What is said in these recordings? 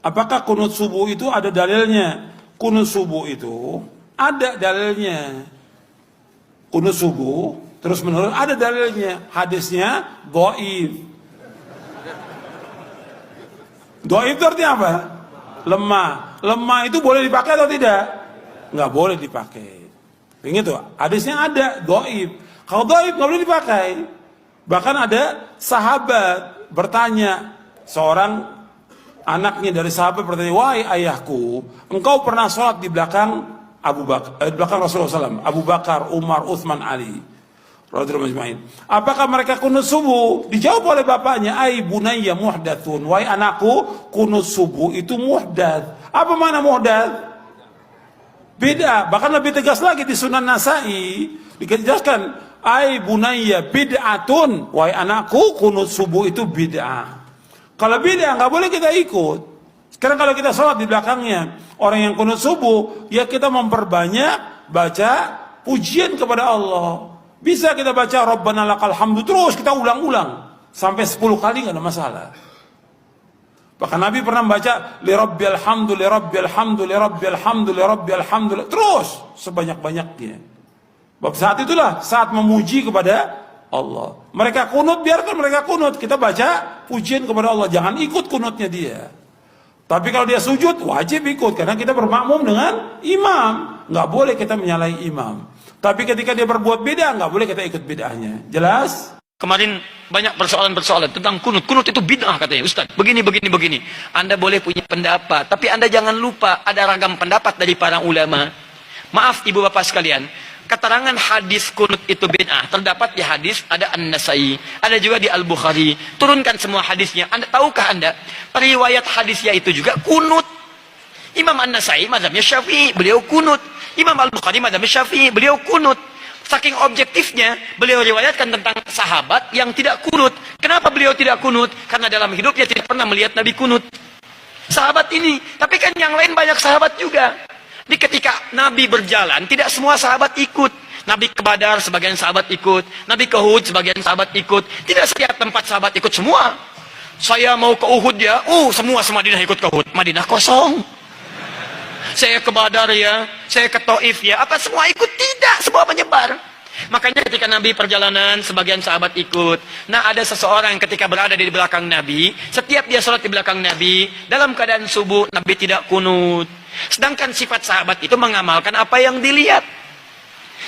Apakah kunut subuh itu ada dalilnya? Kunut subuh itu ada dalilnya. Kunut subuh terus menurut ada dalilnya. Hadisnya dhaif. Dhaif itu artinya apa? Lemah. Lemah itu boleh dipakai atau tidak? Nggak boleh dipakai. Ingat tuh, hadisnya ada dhaif. Kalau dhaif nggak boleh dipakai. Bahkan ada sahabat bertanya, seorang anaknya dari sahabat bertanya, wahai ayahku, engkau pernah sholat di belakang belakang Rasulullah SAW, Abu Bakar, Umar, Uthman, Ali, radhiyallahu ajma'in. Apakah mereka kunut subuh? Dijawab oleh bapaknya, ai bunayya muhdatsun, wahai anakku, kunut subuh itu muhdats. Apa makna muhdats? Beda. Bahkan lebih tegas lagi di Sunan Nasai dijelaskan, ai bunayya bid'atun, wahai anakku, kunut subuh itu bid'ah. Kalau bid'ah nggak boleh kita ikut. Sekarang kalau kita sholat di belakangnya orang yang kunut subuh, ya kita memperbanyak baca pujian kepada Allah. Bisa kita baca Rabbana lakal hamdu terus kita ulang-ulang sampai 10 kali nggak ada masalah. Bahkan Nabi pernah baca li rabbil hamdu li rabbil hamdu li rabbil hamdu li rabbil hamdu terus sebanyak-banyaknya. Bab saat itulah saat memuji kepada Allah. Mereka kunut, biarkan mereka kunut. Kita baca pujian kepada Allah. Jangan ikut kunutnya dia. Tapi kalau dia sujud, wajib ikut. Karena kita bermakmum dengan imam. Nggak boleh kita menyalahi imam. Tapi ketika dia berbuat beda, nggak boleh kita ikut bid'ahnya. Jelas? Kemarin banyak persoalan-persoalan tentang kunut. Kunut itu bid'ah katanya, Ustaz. Begini. Anda boleh punya pendapat. Tapi Anda jangan lupa ada ragam pendapat dari para ulama. Maaf ibu bapak sekalian. Keterangan hadis kunut itu bid'ah terdapat di hadis ada An-Nasai, ada juga di Al-Bukhari. Turunkan semua hadisnya. Tahukah Anda riwayat hadisnya itu juga kunut? Imam An-Nasai mazhabnya Syafi'i, beliau kunut. Imam Al-Bukhari mazhabnya Syafi'i, beliau kunut. Saking objektifnya beliau riwayatkan tentang sahabat yang tidak kunut. Kenapa beliau tidak kunut? Karena dalam hidupnya tidak pernah melihat Nabi kunut. Sahabat ini, tapi kan yang lain banyak sahabat juga. Di ketika Nabi berjalan, tidak semua sahabat ikut. Nabi ke Badar, sebagian sahabat ikut. Nabi ke Uhud, sebagian sahabat ikut. Tidak setiap tempat sahabat ikut semua. Saya mau ke Uhud ya, semua Madinah ikut ke Uhud. Madinah kosong. Saya ke Badar ya, saya ke Taif ya, apa semua ikut? Tidak, semua menyebar. Makanya ketika Nabi perjalanan, sebagian sahabat ikut. Nah, ada seseorang ketika berada di belakang Nabi, setiap dia sholat di belakang Nabi, dalam keadaan subuh, Nabi tidak kunut. Sedangkan sifat sahabat itu mengamalkan apa yang dilihat.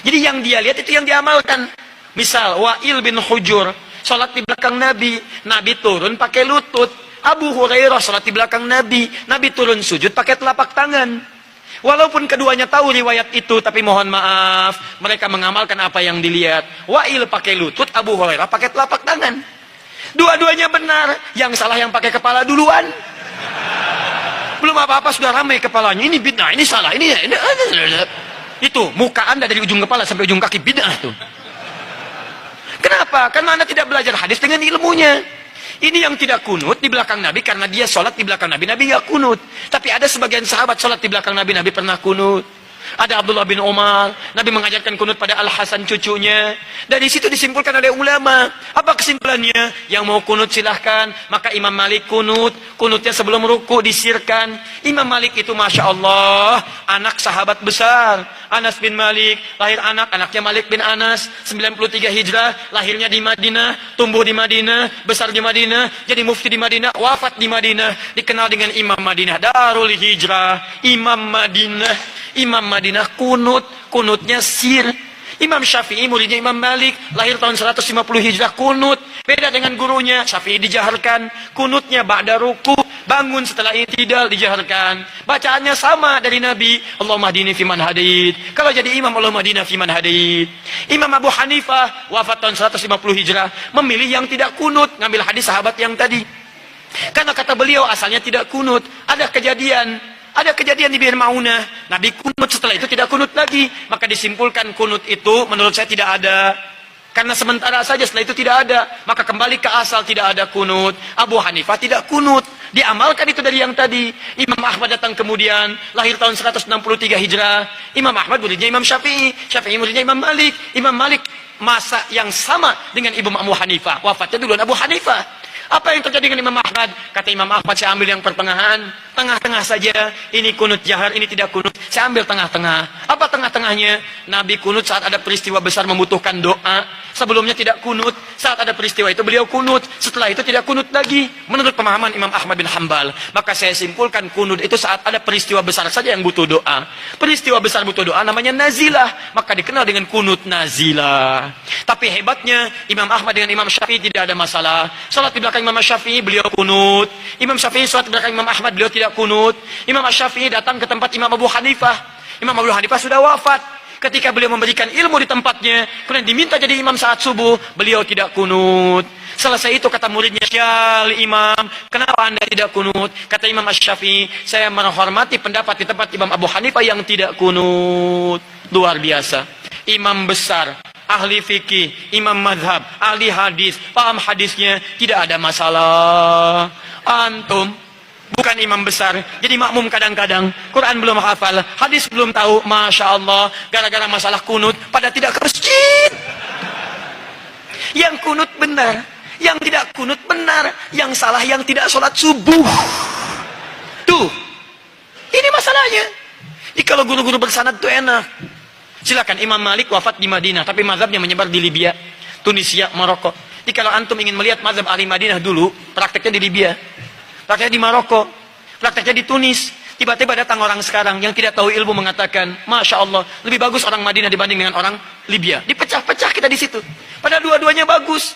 Jadi yang dia lihat itu yang diamalkan. Misal Wa'il bin Hujur sholat di belakang Nabi, Nabi turun pakai lutut. Abu Hurairah sholat di belakang Nabi, Nabi turun sujud pakai telapak tangan. Walaupun keduanya tahu riwayat itu, tapi mohon maaf, mereka mengamalkan apa yang dilihat. Wa'il pakai lutut, Abu Hurairah pakai telapak tangan. Dua-duanya benar, yang salah yang pakai kepala duluan. Belum apa-apa sudah ramai kepalanya, ini bid'ah, ini salah, ini itu muka Anda dari ujung kepala sampai ujung kaki bid'ah tuh. Kenapa? Karena Anda tidak belajar hadis dengan ilmunya. Ini yang tidak kunut di belakang Nabi karena dia sholat di belakang Nabi, Nabi nggak kunut. Tapi ada sebagian sahabat sholat di belakang Nabi, Nabi pernah kunut. Ada Abdullah bin Umar, Nabi mengajarkan kunut pada Al-Hasan cucunya. Dari situ disimpulkan oleh ulama. Apa kesimpulannya? Yang mau kunut silahkan. Maka Imam Malik kunut. Kunutnya sebelum ruku disirkan. Imam Malik itu Masya Allah, anak sahabat besar. Anas bin Malik, lahir anaknya Malik bin Anas, 93 Hijrah, lahirnya di Madinah, tumbuh di Madinah, besar di Madinah, jadi mufti di Madinah, wafat di Madinah, dikenal dengan Imam Madinah, Darul Hijrah, Imam Madinah kunutnya sir. Imam Syafi'i muridnya Imam Malik, lahir tahun 150 Hijrah, kunut. Beda dengan gurunya, Syafi'i dijaharkan, kunutnya ba'da ruku, bangun setelah i'tidal dijaharkan. Bacaannya sama dari Nabi, Allahumma hdini fiman hadid. Kalau jadi imam, Allahumma hdina fiman hadid. Imam Abu Hanifah, wafat tahun 150 Hijrah, memilih yang tidak kunut, ngambil hadis sahabat yang tadi. Karena kata beliau asalnya tidak kunut. Ada kejadian di Bir Maunah, Nabi kunut, setelah itu tidak kunut lagi. Maka disimpulkan kunut itu menurut saya tidak ada. Karena sementara saja, setelah itu tidak ada. Maka kembali ke asal, tidak ada kunut. Abu Hanifah tidak kunut. Diamalkan itu dari yang tadi. Imam Ahmad datang kemudian, lahir tahun 163 Hijrah. Imam Ahmad muridnya Imam Syafi'i. Syafi'i muridnya Imam Malik. Imam Malik masa yang sama dengan Imam Abu Hanifah. Wafatnya duluan Abu Hanifah. Apa yang terjadi dengan Imam Ahmad? Kata Imam Ahmad, saya ambil yang pertengahan. tengah-tengah saja. Ini kunut jahar, ini tidak kunut. Saya ambil tengah-tengah. Apa tengah-tengahnya? Nabi kunut saat ada peristiwa besar membutuhkan doa. Sebelumnya tidak kunut. Saat ada peristiwa itu beliau kunut. Setelah itu tidak kunut lagi. Menurut pemahaman Imam Ahmad bin Hanbal. Maka saya simpulkan kunut itu saat ada peristiwa besar saja yang butuh doa. Peristiwa besar butuh doa namanya nazilah. Maka dikenal dengan kunut nazilah. Tapi hebatnya Imam Ahmad dengan Imam Syafi'i tidak ada masalah. Salat di belakang Imam Syafi'i beliau kunut. Imam Syafi'i salat di belakang Imam Ahmad beliau tidak kunut. Imam Syafi'i datang ke tempat Imam Abu Hanifah. Imam Abu Hanifah sudah wafat. Ketika beliau memberikan ilmu di tempatnya, kemudian diminta jadi imam saat subuh, beliau tidak kunut. Selesai itu kata muridnya, "Ya Imam, kenapa Anda tidak kunut?" Kata Imam Syafi'i, "Saya menghormati pendapat di tempat Imam Abu Hanifah yang tidak kunut." Luar biasa. Imam besar, ahli fikih, imam madhab, ahli hadis, paham hadisnya, tidak ada masalah. Antum bukan imam besar, jadi makmum kadang-kadang, Quran belum hafal, hadis belum tahu, Masya Allah, gara-gara masalah kunut, pada tidak ke masjid. Yang kunut benar, yang tidak kunut benar, yang salah yang tidak sholat subuh. Tuh, ini masalahnya. Jadi kalau guru-guru bersanad itu enak. Silakan, Imam Malik wafat di Madinah, tapi mazhabnya menyebar di Libya, Tunisia, Maroko. Jadi kalau antum ingin melihat mazhab ahli Madinah dulu, prakteknya di Libya, prakteknya di Maroko, prakteknya di Tunis. Tiba-tiba datang orang sekarang yang tidak tahu ilmu mengatakan, Masya Allah, lebih bagus orang Madinah dibanding dengan orang Libya. Dipecah-pecah kita di situ. Padahal dua-duanya bagus.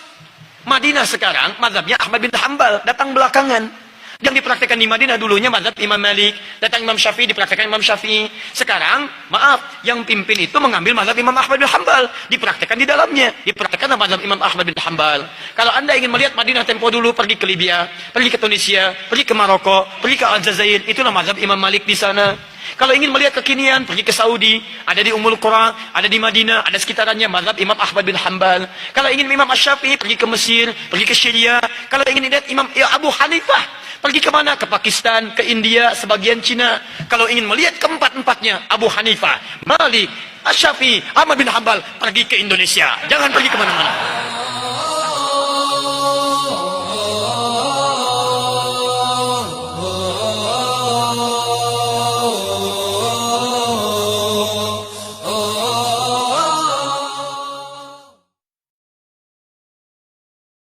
Madinah sekarang, mazhabnya Ahmad bin Hanbal, datang belakangan. Yang dipraktekkan di Madinah dulunya mazhab Imam Malik, datang Imam Syafi'i, dipraktekkan Imam Syafi'i. Sekarang, maaf, yang pimpin itu mengambil mazhab Imam Ahmad bin Hanbal, dipraktekkan di dalamnya, dipraktekkan mazhab Imam Ahmad bin Hanbal. Kalau Anda ingin melihat Madinah tempo dulu, pergi ke Libya, pergi ke Tunisia, pergi ke Maroko, pergi ke Aljazair, itulah mazhab Imam Malik di sana. Kalau ingin melihat kekinian, pergi ke Saudi, ada di Ummul Qura, ada di Madinah, ada sekitarannya mazhab Imam Ahmad bin Hanbal. Kalau ingin Imam Asy-Syafi'i, pergi ke Mesir, pergi ke Syria. Kalau ingin lihat Imam Abu Hanifah, pergi ke mana? Ke Pakistan, ke India, sebagian Cina. Kalau ingin melihat keempat-empatnya, Abu Hanifah, Malik, Asy-Syafi'i, Ahmad bin Hanbal, pergi ke Indonesia. Jangan pergi kemana-mana.